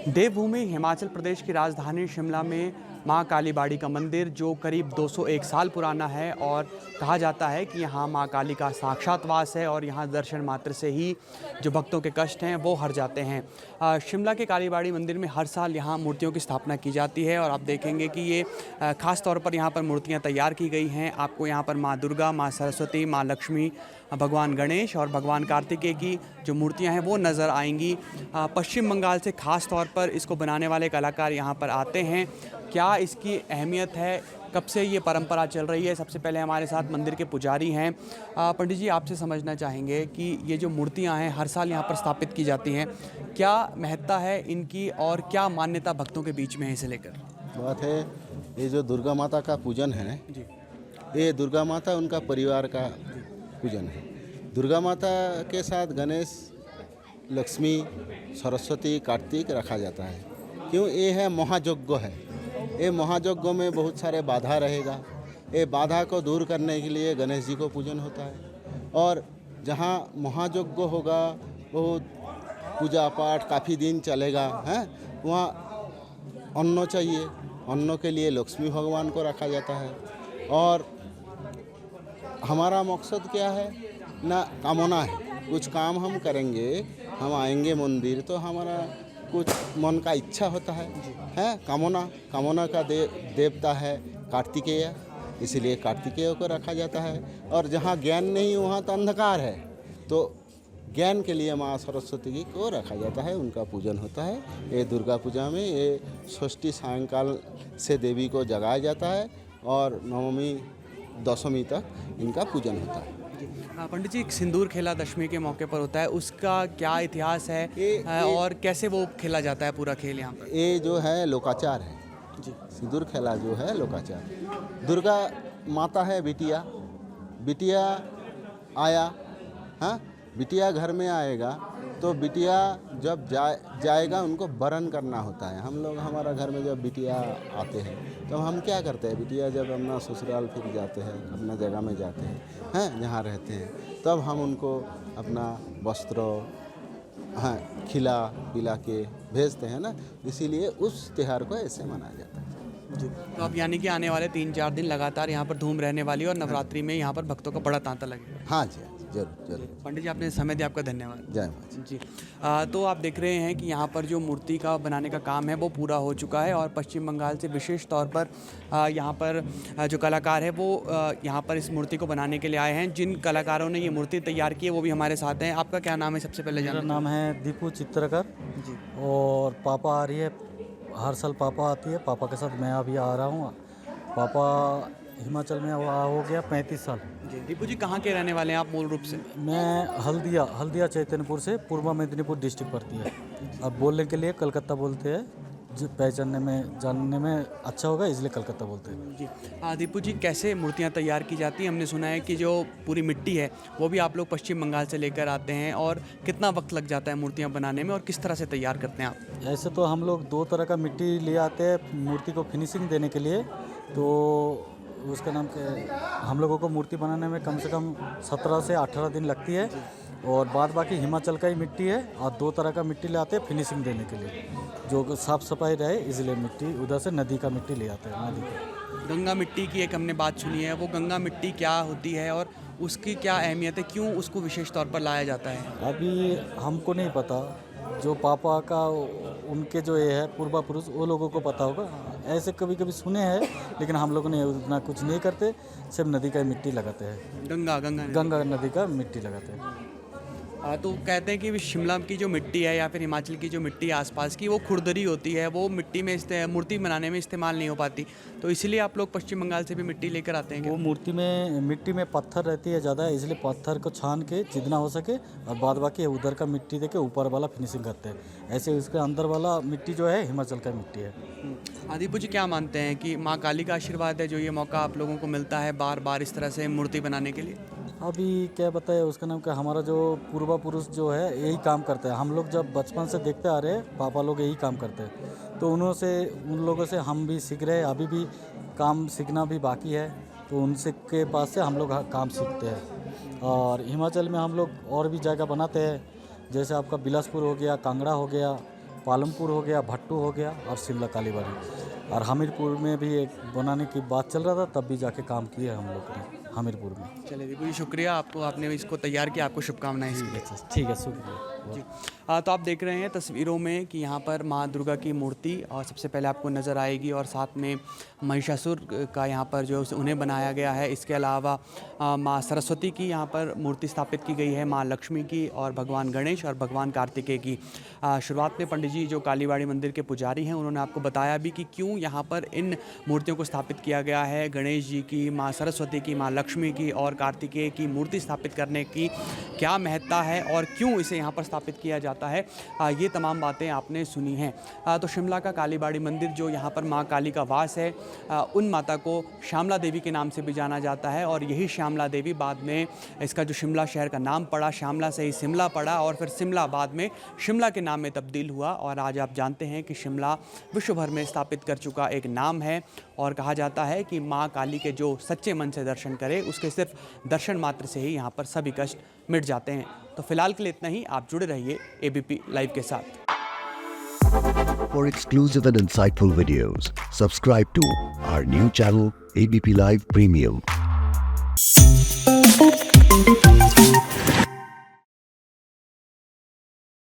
देवभूमि हिमाचल प्रदेश की राजधानी शिमला में मां काली बाड़ी का मंदिर जो करीब 201 साल पुराना है और कहा जाता है कि यहां मां काली का साक्षात वास है और यहां दर्शन मात्र से ही जो भक्तों के कष्ट हैं वो हर जाते हैं। शिमला के काली बाड़ी मंदिर में हर साल यहां मूर्तियों की स्थापना की जाती है और आप देखेंगे कि ये ख़ास तौर पर यहां पर मूर्तियां तैयार की गई हैं। आपको यहां पर माँ दुर्गा, माँ सरस्वती, माँ लक्ष्मी, भगवान गणेश और भगवान कार्तिकेय की जो मूर्तियां हैं वो नज़र आएंगी। पश्चिम बंगाल से ख़ास तौर पर इसको बनाने वाले कलाकार यहाँ पर आते हैं। क्या इसकी अहमियत है, कब से ये परंपरा चल रही है? सबसे पहले हमारे साथ मंदिर के पुजारी हैं। पंडित जी, आपसे समझना चाहेंगे कि ये जो मूर्तियां हैं हर साल यहाँ पर स्थापित की जाती हैं, क्या महत्ता है इनकी और क्या मान्यता भक्तों के बीच में है इसे लेकर? बात है, ये जो दुर्गा माता का पूजन है जी ये दुर्गा माता उनका परिवार का पूजन है। दुर्गा माता के साथ गणेश, लक्ष्मी, सरस्वती, कार्तिक रखा जाता है। क्यों? ये है महायज्ञ है। ये महायज्ञ में बहुत सारे बाधा रहेगा। ये बाधा को दूर करने के लिए गणेश जी को पूजन होता है। और जहाँ महायज्ञ होगा बहुत पूजा पाठ काफ़ी दिन चलेगा है, वहाँ अन्न चाहिए। अन्न के लिए लक्ष्मी भगवान को रखा जाता है। और हमारा मकसद क्या है ना, कामना है। कुछ काम हम करेंगे, हम आएंगे मंदिर तो हमारा कुछ मन का इच्छा होता है कामना का देवता है कार्तिकेय, इसलिए कार्तिकेय को रखा जाता है। और जहाँ ज्ञान नहीं वहाँ तो अंधकार है, तो ज्ञान के लिए माँ सरस्वती को रखा जाता है, उनका पूजन होता है। ये दुर्गा पूजा में ये षष्ठी सायंकाल से देवी को जगाया जाता है और नवमी दशमी तक इनका पूजन होता है। पंडित जी, सिंदूर खेला दशमी के मौके पर होता है, उसका क्या इतिहास है और कैसे वो खेला जाता है पूरा खेल यहाँ पर? ये जो है लोकाचार है जी। सिंदूर खेला जो है लोकाचार। दुर्गा माता है बिटिया, बिटिया आया, हाँ, बिटिया घर में आएगा तो बिटिया जब जाएगा उनको वरण करना होता है। हम लोग हमारा घर में जब बिटिया आते हैं तो हम क्या करते हैं, बिटिया जब अपना ससुराल फिर जाते हैं, अपना जगह में जाते हैं जहाँ रहते हैं, तब हम उनको अपना वस्त्र खिला पिला के भेजते हैं ना, इसीलिए उस त्यौहार को ऐसे मनाया जाता है। जी, तो अब यानी कि आने वाले 3-4 दिन लगातार यहाँ पर धूम रहने वाली है और नवरात्रि में यहाँ पर भक्तों का बड़ा तांता लगेगा। हाँ जी, जरूर जरूर। पंडित जी, आपने समय दिया, आपका धन्यवाद। जय माँ जी। जी, तो आप देख रहे हैं कि यहाँ पर जो मूर्ति का बनाने का काम है वो पूरा हो चुका है और पश्चिम बंगाल से विशेष तौर पर यहाँ पर जो कलाकार है वो यहाँ पर इस मूर्ति को बनाने के लिए आए हैं। जिन कलाकारों ने ये मूर्ति तैयार की है वो भी हमारे साथ हैं। आपका क्या नाम है सबसे पहले? मेरा नाम है दीपू चित्रकर जी। और पापा आ रही है, हर साल पापा आती है, पापा के साथ मैं अभी आ रहा हूँ। पापा हिमाचल में हो गया 35 साल। जी, दीपू जी कहाँ के रहने वाले हैं आप मूल रूप से? मैं हल्दिया चैतन्यपुर से, पूर्वा मेदिनीपुर डिस्ट्रिक्ट पड़ती है। अब बोलने के लिए कलकत्ता बोलते हैं, जो पहचानने में जानने में अच्छा होगा इसलिए कलकत्ता बोलते हैं। जी, दीपू जी, कैसे मूर्तियाँ तैयार की जाती हैं? हमने सुना है कि जो पूरी मिट्टी है वो भी आप लोग पश्चिम बंगाल से लेकर आते हैं, और कितना वक्त लग जाता है मूर्तियाँ बनाने में और किस तरह से तैयार करते हैं आप? ऐसे तो हम लोग 2 तरह का मिट्टी ले आते हैं मूर्ति को फिनिशिंग देने के लिए, तो उसका नाम क्या है, हम लोगों को मूर्ति बनाने में कम से कम 17 से 18 दिन लगती है। और बाद बाकी हिमाचल का ही मिट्टी है और 2 तरह का मिट्टी ले आते हैं फिनिशिंग देने के लिए, जो साफ़ सफाई रहे इसलिए मिट्टी उधर से नदी का मिट्टी ले आते हैं। नदी का गंगा मिट्टी की एक हमने बात सुनी है, वो गंगा मिट्टी क्या होती है और उसकी क्या अहमियत है, क्यों उसको विशेष तौर पर लाया जाता है? अभी हमको नहीं पता, जो पापा का उनके जो ये है पूर्वा पुरुष वो लोगों को पता होगा। ऐसे कभी कभी सुने हैं लेकिन हम लोगों ने उतना कुछ नहीं करते, सिर्फ नदी का मिट्टी लगाते हैं। गंगा नदी का मिट्टी लगाते हैं। तो कहते हैं कि शिमला की जो मिट्टी है या फिर हिमाचल की जो मिट्टी है आसपास की, वो खुरदरी होती है, वो मिट्टी में मूर्ति बनाने में इस्तेमाल नहीं हो पाती, तो इसलिए आप लोग पश्चिम बंगाल से भी मिट्टी लेकर आते हैं क्या? वो मिट्टी में पत्थर रहती है ज़्यादा, इसलिए पत्थर को छान के जितना हो सके और बाद बाकी उधर का मिट्टी दे के ऊपर वाला फिनिशिंग करते हैं। ऐसे उसके अंदर वाला मिट्टी जो है हिमाचल का मिट्टी है। दीपू जी, क्या मानते हैं कि माँ काली का आशीर्वाद है जो ये मौका आप लोगों को मिलता है बार बार इस तरह से मूर्ति बनाने के लिए? अभी क्या बताए उसका नाम क्या, हमारा जो पूर्वा पुरुष जो है यही काम करते हैं। हम लोग जब बचपन से देखते आ रहे हैं पापा लोग यही काम करते हैं, तो उन लोगों से हम भी सीख रहे हैं। अभी भी काम सीखना भी बाकी है, तो उनसे के पास से हम लोग काम सीखते हैं। और हिमाचल में हम लोग और भी जगह बनाते हैं, जैसे आपका बिलासपुर हो गया, कांगड़ा हो गया, पालमपुर हो गया, भट्टू हो गया और शिमला कालीबाड़ी। और हमीरपुर में भी एक बनाने की बात चल रहा था, तब भी जाके काम किया है हम लोग ने हमीरपुर में। चलिए दीपू जी, शुक्रिया आपको, आपने इसको तैयार किया, आपको शुभकामनाएं इसके लिए। ठीक है, शुक्रिया जी। तो आप देख रहे हैं तस्वीरों में कि यहाँ पर माँ दुर्गा की मूर्ति और सबसे पहले आपको नज़र आएगी और साथ में महिषासुर का यहाँ पर जो उन्हें बनाया गया है। इसके अलावा माँ सरस्वती की यहाँ पर मूर्ति स्थापित की गई है, माँ लक्ष्मी की और भगवान गणेश और भगवान कार्तिकेय की। शुरुआत में पंडित जी जो कालीबाड़ी मंदिर के पुजारी हैं उन्होंने आपको बताया भी कि क्यों यहाँ पर इन मूर्तियों को स्थापित किया गया है। गणेश जी की, माँ सरस्वती की, माँ लक्ष्मी की और कार्तिकेय की मूर्ति स्थापित करने की क्या महत्ता है और क्यों इसे यहाँ पर स्थापित किया जाता है, ये तमाम बातें आपने सुनी हैं। तो शिमला का कालीबाड़ी मंदिर जो यहाँ पर माँ काली का वास है, उन माता को श्यामला देवी के नाम से भी जाना जाता है और यही श्यामला देवी बाद में इसका जो शिमला शहर का नाम पड़ा, श्यामला से ही शिमला पड़ा और फिर शिमला बाद में शिमला के नाम में तब्दील हुआ। और आज आप जानते हैं कि शिमला विश्व भर में स्थापित कर चुका एक नाम है और कहा जाता है कि माँ काली के जो सच्चे मन से दर्शन करे उसके सिर्फ दर्शन मात्र से ही यहाँ पर सभी कष्ट मिट जाते हैं। तो फिलहाल के लिए इतना ही। आप जुड़े रहिए एबीपी लाइव के साथ। For exclusive and insightful videos, subscribe to our new channel ABP Live Premium.